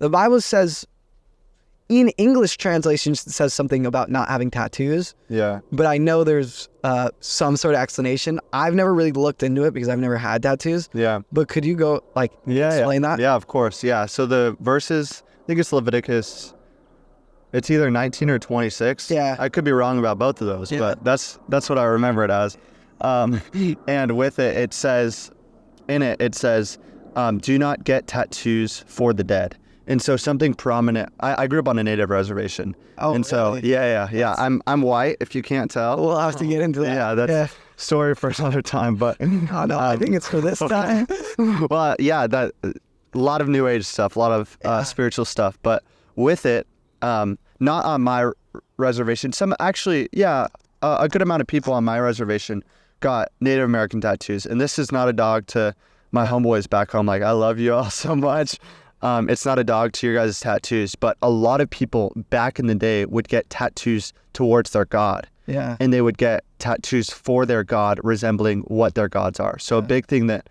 the Bible says, in English translations, it says something about not having tattoos. Yeah. But I know there's some sort of explanation. I've never really looked into it because I've never had tattoos. Yeah. But could you go explain that? Yeah, of course. Yeah. So the verses, I think it's Leviticus, it's either 19 or 26. Yeah. I could be wrong about both of those, but that's what I remember it as. And with it, it says, do not get tattoos for the dead. And so something prominent, I grew up on a native reservation. Oh, and so, really? yeah. I'm white, if you can't tell. We'll have to get into that. Yeah, that's story for another time, but. Oh, no, I think it's for this time. Well, yeah, that a lot of New Age stuff, a lot of spiritual stuff, but with it, not on my reservation. Some actually, a good amount of people on my reservation got Native American tattoos. And this is not a dog to my homeboys back home. Like, I love you all so much. It's not a dog to your guys' tattoos, but a lot of people back in the day would get tattoos towards their God. Yeah. And they would get tattoos for their God resembling what their gods are. So a big thing that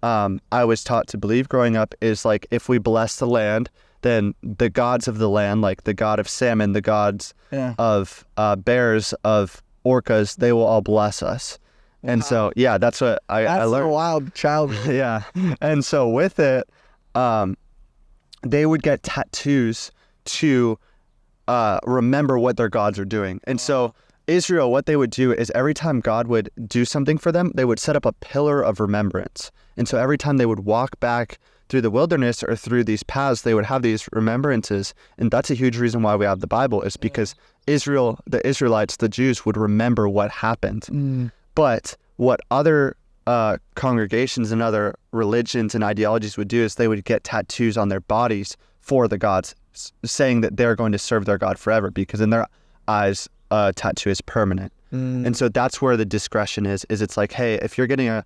I was taught to believe growing up is like, if we bless the land, then the gods of the land, like the god of salmon, the gods of bears, of orcas, they will all bless us. Wow. And so, that's what I learned. That's a wild child. Yeah. And so with it, they would get tattoos to remember what their gods are doing. And so Israel, what they would do is every time God would do something for them, they would set up a pillar of remembrance. And so every time they would walk back through the wilderness or through these paths, they would have these remembrances. And that's a huge reason why we have the Bible, is because the Israelites, the Jews, would remember what happened. But what other congregations and other religions and ideologies would do is they would get tattoos on their bodies for the gods, saying that they're going to serve their God forever, because in their eyes, a tattoo is permanent. And so that's where the discretion is it's like, hey, if you're getting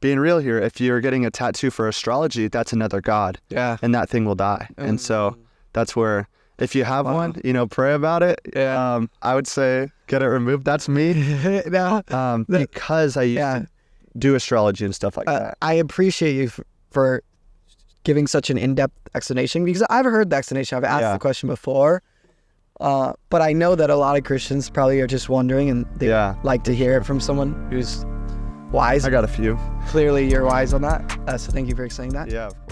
being real here, if you're getting a tattoo for astrology, that's another god. Yeah. And that thing will die. And so that's where, if you have one, pray about it. Yeah. I would say get it removed. That's me. Because I used to do astrology and stuff like that. I appreciate you for giving such an in-depth explanation, because I've heard the explanation. I've asked the question before. But I know that a lot of Christians probably are just wondering, and they like to hear it from someone who's wise. I got a few. Clearly you're wise on that. So thank you for explaining that. Yeah, of course.